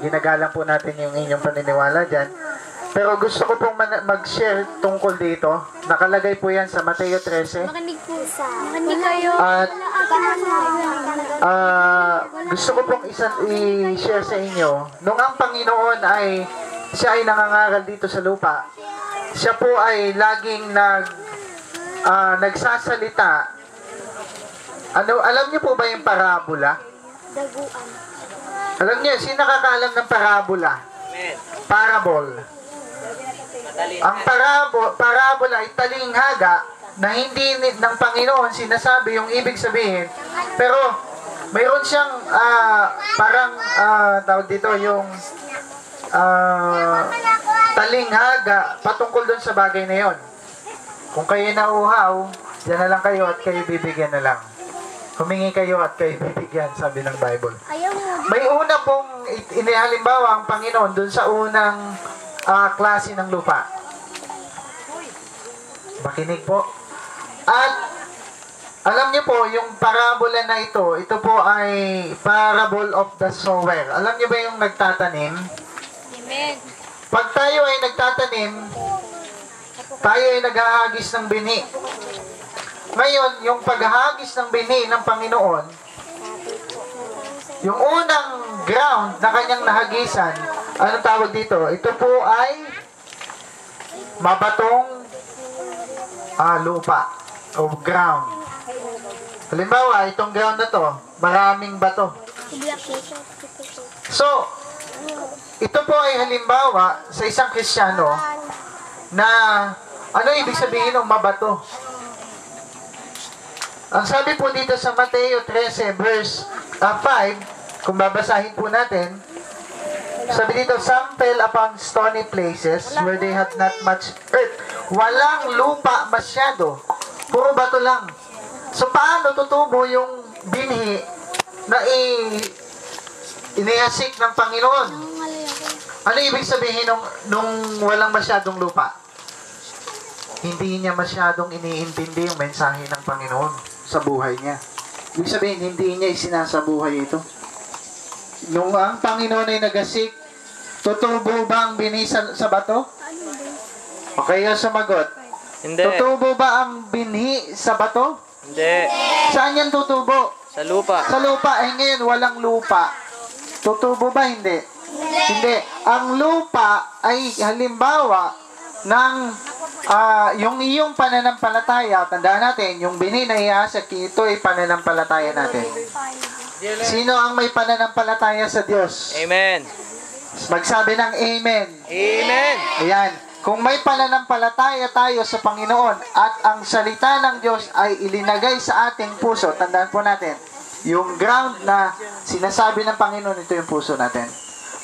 ginagalang po natin yung inyong paniniwala dyan. Pero gusto ko pong mag-share tungkol dito. Nakalagay po yan sa Mateo 13. Makinig po sa. Makinig kayo. At gusto ko pong i-share sa inyo. Nung ang Panginoon ay siya ay nangangaral dito sa lupa, siya po ay laging nagsasalita. Alam niyo po ba yung parabola? Daguan. Alam niyo, sino nakakaalam ng parabola? Parable. Ang parabola ay talinghaga na hindi ng Panginoon sinasabi yung ibig sabihin, pero mayroon siyang tawag dito yung talinghaga patungkol doon sa bagay na yon. Kung kayo nauuhaw, diyan na lang kayo at kayo bibigyan na lang. Humingi kayo at kayo bibigyan, sabi ng Bible. May una pong inihalimbawa ang Panginoon doon sa unang klase ng lupa. Makinig po. At alam niyo po, yung parabola na ito po ay parable of the sower. Alam niyo ba yung nagtatanim? Amen. Pag tayo ay nagtatanim, tayo ay naghahagis ng binhi. Ngayon, yung paghahagis ng binhi ng Panginoon, yung unang ground na kanyang nahagisan, anong tawag dito? Ito po ay mabatong lupa o ground. Halimbawa, itong ground na to, maraming bato. So, ito po ay halimbawa sa isang Kristiyano na ano ibig sabihin ng mabato? Ang sabi po dito sa Mateo 13 verse 5, kung babasahin po natin, sabi dito, some fell upon stony places where they had not much earth. Walang lupa masyado. Puro bato lang. So, paano tutubo yung binhi na inihasik ng Panginoon? Ano ibig sabihin nung walang masyadong lupa? Hindi niya masyadong iniintindi yung mensahe ng Panginoon sa buhay niya. Ibig sabihin, hindi niya isinasabuhay ito. Nung ang Panginoon ay nagasik, tutubo ba ang binhi sa bato? O kayo sumagot. Hindi. Tutubo ba ang binhi sa bato? Hindi. Saan yan tutubo? Sa lupa. Sa lupa. Eh ngayon, walang lupa. Tutubo ba? Hindi. Hindi. Ang lupa ay halimbawa ng yung iyong pananampalataya. Tandaan natin, yung binhi na ihasik, ito ay pananampalataya natin. Sino ang may pananampalataya sa Diyos? Amen. Magsabi ng Amen. Amen. Ayan. Kung may pananampalataya tayo sa Panginoon at ang salita ng Diyos ay ilinagay sa ating puso, tandaan po natin, yung ground na sinasabi ng Panginoon, ito yung puso natin.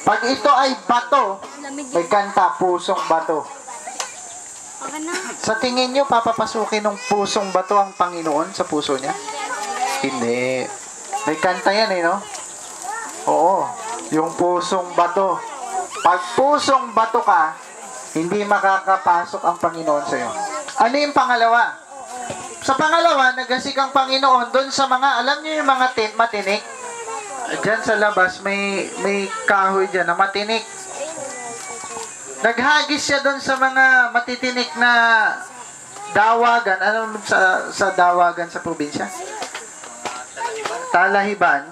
Pag ito ay bato, may kanta, pusong bato. Sa tingin nyo, papapasukin ng pusong bato ang Panginoon sa puso niya? Hindi. May kanta yan no? Oo. Yung pusong bato. Pag pusong bato ka, hindi makakapasok ang Panginoon sa iyo. Ano yung pangalawa? Sa pangalawa, nagasik ang Panginoon doon sa mga, alam niyo yung mga matinik? Diyan sa labas, may kahoy dyan na matinik. Naghagis siya doon sa mga matitinik na dawagan. Ano sa dawagan sa probinsya? Talahiban.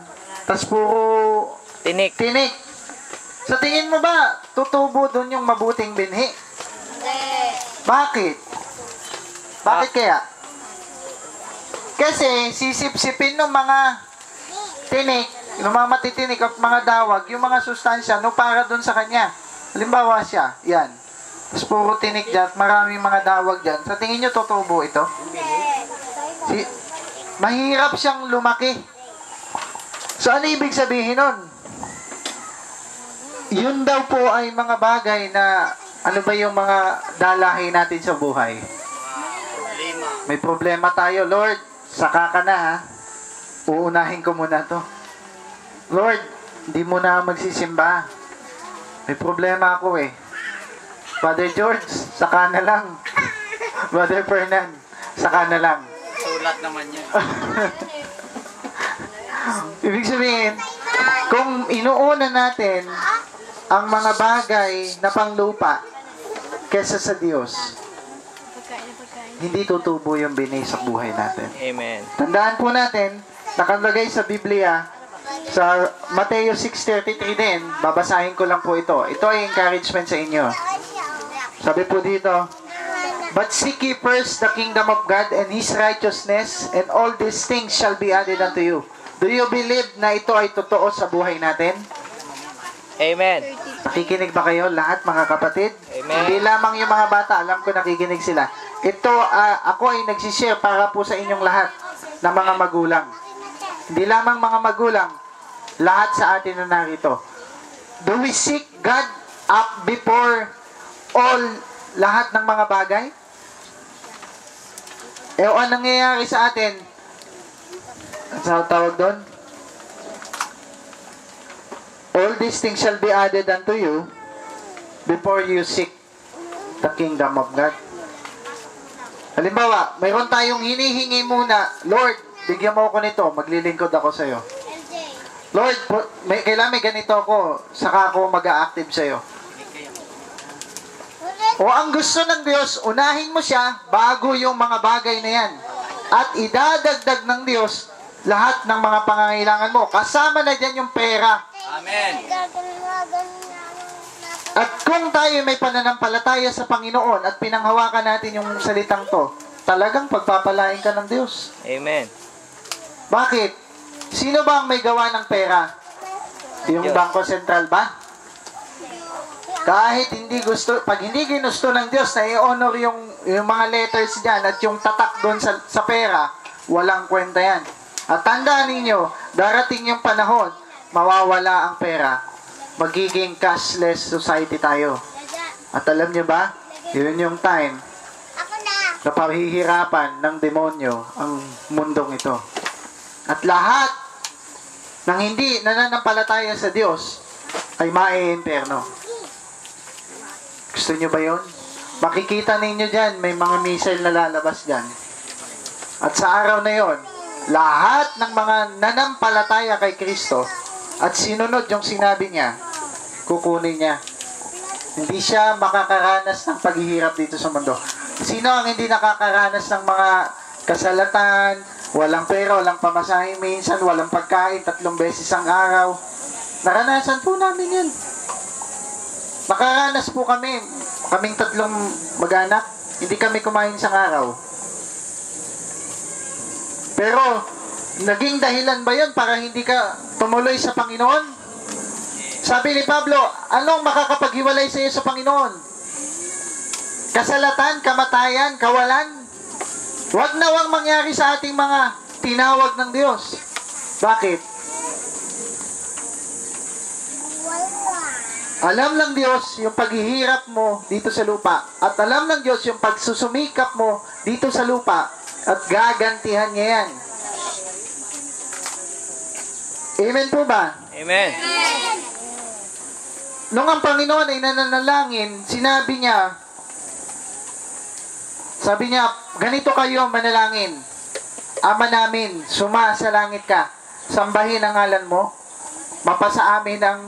Tapos puro Tinik. Sa tingin mo ba, tutubo doon yung mabuting binhi? Bakit? Bakit kaya? Kasi sisip-sipin ng mga tinik, yung mga matitinik at mga dawag, yung mga sustansya, no, para doon sa kanya. Halimbawa siya, yan. Tapos puro tinik dyan, maraming mga dawag dyan. Sa tingin nyo, tutubo ito? Mahirap siyang lumaki. So, ano ibig sabihin nun? Yun daw po ay mga bagay na, ano ba yung mga dalahin natin sa buhay? May problema tayo. Lord, saka ka na ha. Uunahin ko muna to. Lord, hindi mo na magsisimba. May problema ako Father George, saka na lang. Brother Fernan, saka na lang. Sulat naman yan. Ibig sabihin, Kung inuuna natin ang mga bagay na panglupa kesa sa Diyos, hindi tutubo yung benih sa buhay natin. Amen. Tandaan po natin, nakalagay sa Biblia, sa Mateo 6:33 din, babasahin ko lang po ito. Ito ay encouragement sa inyo. Sabi po dito, "But seek ye first the kingdom of God and His righteousness, and all these things shall be added unto you." Do you believe na ito ay totoo sa buhay natin? Amen. Nakikinig ba kayo lahat mga kapatid? Amen. Hindi lamang yung mga bata, alam ko nakikinig sila. Ito, ako ay nagsishare para po sa inyong lahat na mga magulang. Hindi lamang mga magulang, lahat sa atin na narito. Do we seek God up before all lahat ng mga bagay? Ano nangyayari sa atin? Ano tawag doon? All these things shall be added unto you before you seek the kingdom of God. Halimbawa, mayroon tayong hinihingi muna, Lord, bigyan mo ako nito, maglilingkod ako sa iyo. Lord, kailangan may ganito ako, saka ako mag-a-active sa iyo. O ang gusto ng Diyos, unahin mo siya bago yung mga bagay na yan. At idadagdag ng Diyos lahat ng mga pangangailangan mo. Kasama na dyan yung pera. Amen. At kung tayo may pananampalataya sa Panginoon at pinanghawakan natin yung salitang to, talagang pagpapalain ka ng Diyos. Amen. Bakit? Sino ba ang may gawa ng pera? Yung Diyos. Bangko Sentral ba? Kahit hindi gusto, pag hindi ginusto ng Diyos na i-honor yung mga letters dyan at yung tatak doon sa pera, walang kwenta yan. At tandaan ninyo, darating yung panahon, mawawala ang pera. Magiging cashless society tayo. At alam nyo ba, yun yung time na pahihirapan ng demonyo ang mundong ito. At lahat ng hindi nananampalataya sa Diyos ay maiimperno. Gusto nyo ba yun? Makikita ninyo dyan, may mga missile na lalabas dyan. At sa araw na yon, lahat ng mga nanampalataya kay Kristo at sinunod yung sinabi niya, kukunin niya. Hindi siya makakaranas ng paghihirap dito sa mundo. Sino ang hindi nakakaranas ng mga kasalatan, walang pera, walang pamasahe minsan, walang pagkain, 3 beses ang araw? Naranasan po namin yan. Nakaranas po kami, kaming 3 mag-anak, hindi kami kumain sa araw. Pero, naging dahilan ba yun para hindi ka tumuloy sa Panginoon? Sabi ni Pablo, anong makakapaghiwalay sa iyo sa Panginoon? Kasalatan, kamatayan, kawalan? Huwag nawang mangyari sa ating mga tinawag ng Diyos. Bakit? Alam ng Diyos yung paghihirap mo dito sa lupa. At alam ng Diyos yung pagsusumikap mo dito sa lupa. At gagantihan niya yan. Amen po ba? Amen. Nung ang Panginoon ay nananalangin, sabi niya, ganito kayo manalangin. Ama namin, suma sa langit ka. Sambahin ang ngalan mo. Mapasa amin ang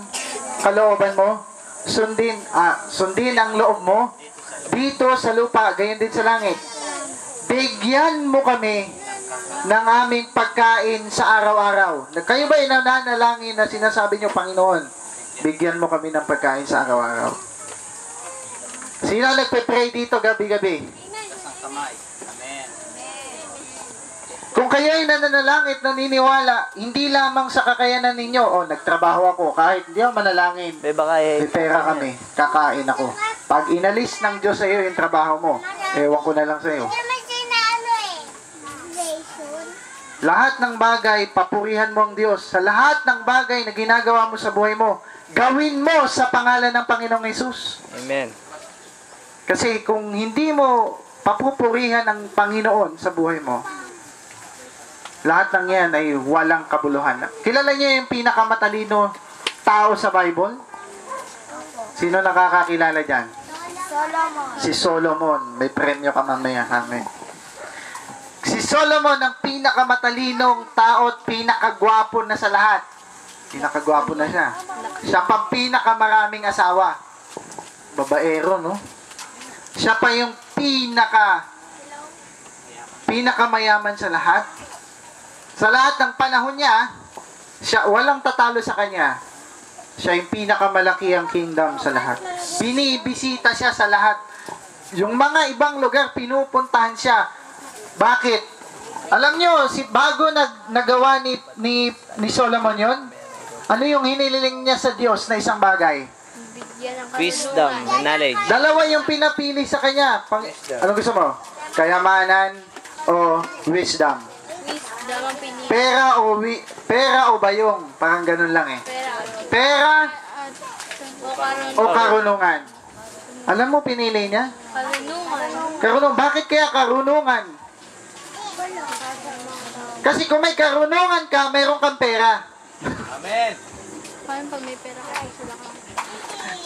kalooban mo. Sundin ang loob mo. Dito sa lupa, gayon din sa langit. Bigyan mo kami ng aming pagkain sa araw-araw. Kayo ba nananalangin na sinasabi niyo, Panginoon, bigyan mo kami ng pagkain sa araw-araw? Sino nagpe-pray dito gabi-gabi? Kung kayo ay nananalangin, naniniwala, hindi lamang sa kakayanan ninyo, nagtrabaho ako, kahit hindi ako manalangin, may pera kami, kakain ako. Pag inalis ng Diyos sa iyo yung trabaho mo, ewan ko na lang sa iyo. Lahat ng bagay, papurihan mo ang Diyos. Sa lahat ng bagay na ginagawa mo sa buhay mo, gawin mo sa pangalan ng Panginoong Hesus. Amen. Kasi kung hindi mo papupurihan ang Panginoon sa buhay mo, lahat ng yan ay walang kabuluhan. Kilala niyo yung pinakamatalino tao sa Bible? Sino nakakakilala dyan? Solomon. Si Solomon. May premyo ka mamaya kami. Si Solomon ang pinakamatalinong tao at pinakagwapo na sa lahat. Pinakagwapo na siya. Siya pa pinakamaraming asawa. Babaero, no? Siya pa yung pinakamayaman sa lahat. Sa lahat ng panahon niya, siya, walang tatalo sa kanya. Siya yung pinakamalaki ang kingdom sa lahat. Binibisita siya sa lahat. Yung mga ibang lugar, pinupuntahan siya. Bakit? Alam nyo, bago nagawa ni Solomon yun, ano yung hiniling niya sa Diyos na isang bagay? Bigyan ng Wisdom, knowledge. Dalawa yung pinapili sa kanya. Ano gusto mo? Kayamanan o wisdom? Wisdom ang pinili. Pera o bayong? Parang ganun lang eh. Pera o karunungan? Alam mo pinili niya? Karunungan. Bakit kaya karunungan? Kasi kung may karunungan ka, mayroon kang pera. Amen. Paano pag may pera ka, sila ka?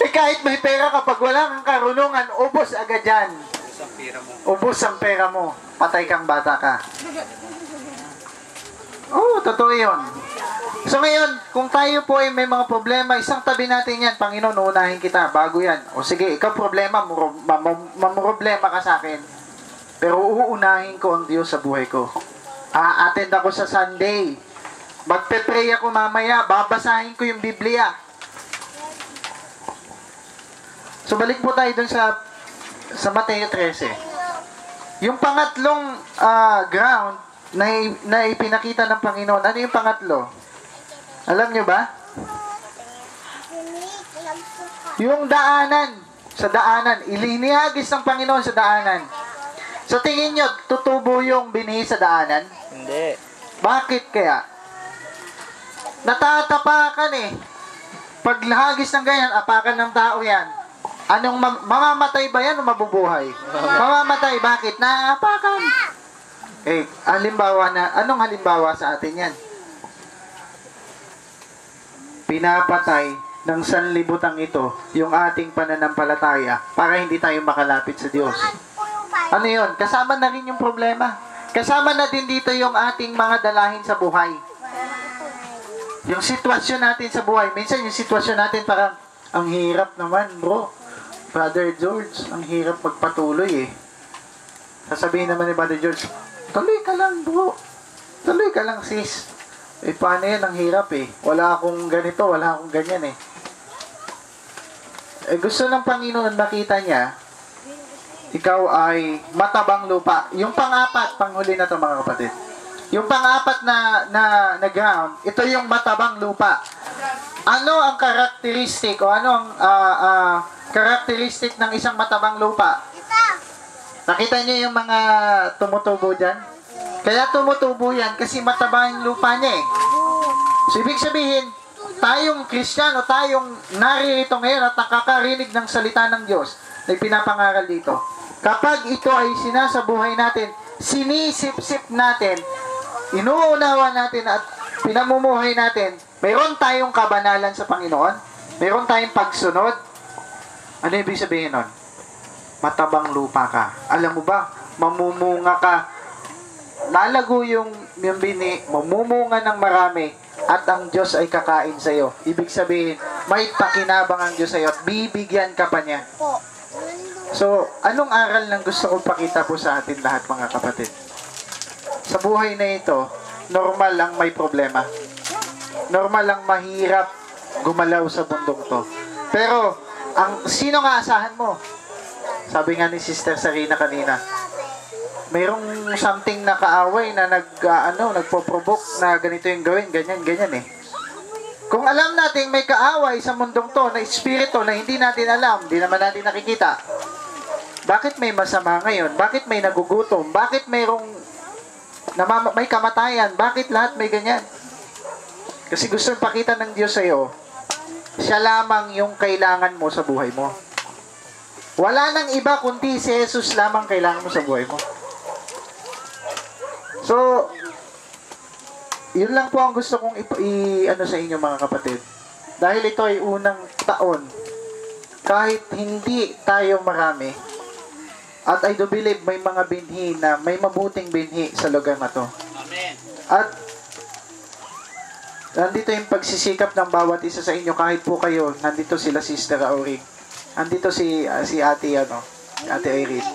Kahit may pera kapag wala kang karunungan, ubos agad yan. Isang pira mo. Ubos ang pera mo. Patay kang bata ka. Oo, totoo yun. So ngayon, kung tayo po ay may mga problema, isang tabi natin yan. Panginoon, uunahin kita bago yan. O sige, ikaw problema, mamroblema ka sa akin. Pero uunahin ko ang Diyos sa buhay ko. A-attend ako sa Sunday. Magpe-pray ako mamaya. Babasahin ko yung Biblia. So balik po tayo dun sa Mateo 13. Yung pangatlong ground na ipinakita ng Panginoon, ano yung pangatlo? Alam nyo ba? Yung daanan. Sa daanan. Ilinihagis ng Panginoon sa daanan. Sa tingin nyo, tutubo yung binhi sa daanan? Hindi. Bakit kaya? Natatapakan eh. Pag lahagis ng ganyan, apakan ng tao yan. Anong mamamatay ba yan o mabubuhay? Mamamatay. Bakit? Naapakan. Anong halimbawa sa atin yan? Pinapatay ng sanlibutan ito yung ating pananampalataya para hindi tayo makalapit sa Diyos. Ano yun? Kasama na rin yung problema. Kasama na din dito yung ating mga dalahin sa buhay. Yung sitwasyon natin sa buhay. Minsan yung sitwasyon natin parang, ang hirap naman, bro. Brother George, ang hirap magpatuloy eh. Sasabihin naman ni Brother George, tuloy ka lang, bro. Tuloy ka lang, sis. Paano yan? Ang hirap eh. Wala akong ganito, wala akong ganyan eh. Gusto ng Panginoon makita niya, ikaw ay matabang lupa. Yung pang-apat, panghuli na ito mga kapatid. Yung pang-apat na ground, ito yung matabang lupa. Ano ang karakteristik o ano ang karakteristik ng isang matabang lupa? Nakita niyo yung mga tumutubo dyan? Kaya tumutubo yan kasi mataba yung lupa niya eh. So, ibig sabihin, tayong Kristiyano, tayong naririto ngayon at nakakarinig ng salita ng Diyos na pinapangaral dito. Kapag ito ay sinasabuhay natin, sinisip-sip natin, inuunawa natin at pinamumuhay natin, mayroon tayong kabanalan sa Panginoon, mayroon tayong pagsunod. Ano ibig sabihin nun? Matabang lupa ka. Alam mo ba, mamumunga ka. Lalago yung bini, mamumunga ng marami at ang Diyos ay kakain sa iyo. Ibig sabihin, may pakinabang ang Diyos sa iyo at bibigyan ka pa niya. So, anong aral ng gusto kong pakita po sa atin lahat mga kapatid? Sa buhay na ito, normal ang may problema. Normal ang mahirap gumalaw sa bundok to. Pero, sino nga asahan mo? Sabi nga ni Sister Sarina kanina, mayroong something na kaaway na nagpo-provoke na ganito yung gawin, ganyan eh. Kung alam natin may kaaway sa mundong to na espiritu na hindi natin alam, hindi naman natin nakikita, bakit may masama ngayon? Bakit may nagugutom? Bakit may kamatayan? Bakit lahat may ganyan? Kasi gusto pakita ng Diyos sa iyo, siya lamang yung kailangan mo sa buhay mo. Wala nang iba kundi si Jesus lamang kailangan mo sa buhay mo. So, yun lang po ang gusto kong i-ano sa inyo mga kapatid. Dahil ito ay unang taon, kahit hindi tayo marami, at I do believe may mga binhi na may mabuting binhi sa lugar na to. Amen. At nandito yung pagsisikap ng bawat isa sa inyo. Kahit po kayo, nandito sila Sister Aurig. Nandito si Ate, Ate Irene.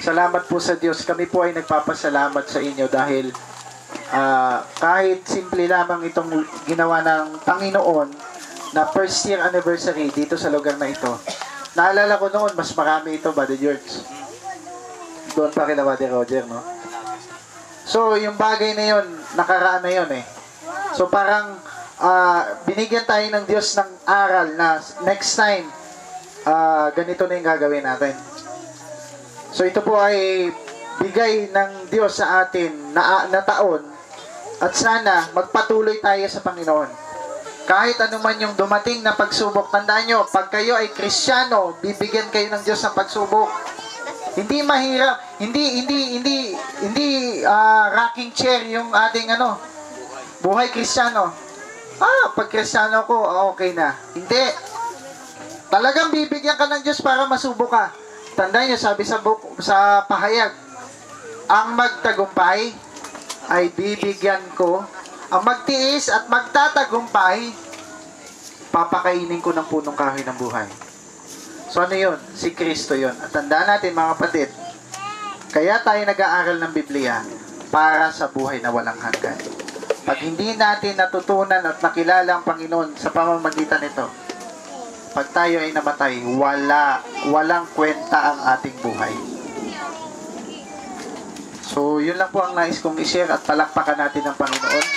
Salamat po sa Diyos. Kami po ay nagpapasalamat sa inyo dahil kahit simple lamang itong ginawa ng Panginoon na first year anniversary dito sa lugar na ito. Naalala ko noon, mas marami ito, Brother George. Doon pa kila Brother Roger, no? So, yung bagay na yon, nakaraan na yon eh. So, parang binigyan tayo ng Diyos ng aral na next time, ganito na yung gagawin natin. So, ito po ay bigay ng Diyos sa atin na taon at sana magpatuloy tayo sa Panginoon. Kahit anuman yung dumating na pagsubok, tandaan nyo, pag kayo ay Kristiyano, bibigyan kayo ng Diyos ng pagsubok. Hindi mahirap, hindi rocking chair yung ating buhay Kristiyano. Pag Kristiyano ko, okay na. Hindi. Talagang bibigyan ka ng Diyos para masubok ka. Tandaan nyo, sabi sa pahayag, ang magtagumpay ay bibigyan ko. Ang magtiis at magtatagumpay, papakainin ko ng punong kahoy ng buhay. So ano yun? Si Kristo yun. At tandaan natin mga kapatid, kaya tayo nag-aaral ng Biblia para sa buhay na walang hanggan. Pag hindi natin natutunan at nakilala ang Panginoon sa pamamagitan nito, pag tayo ay namatay, walang kwenta ang ating buhay. So, yun lang po ang nais kong i-share at palakpakan natin ng Panginoon.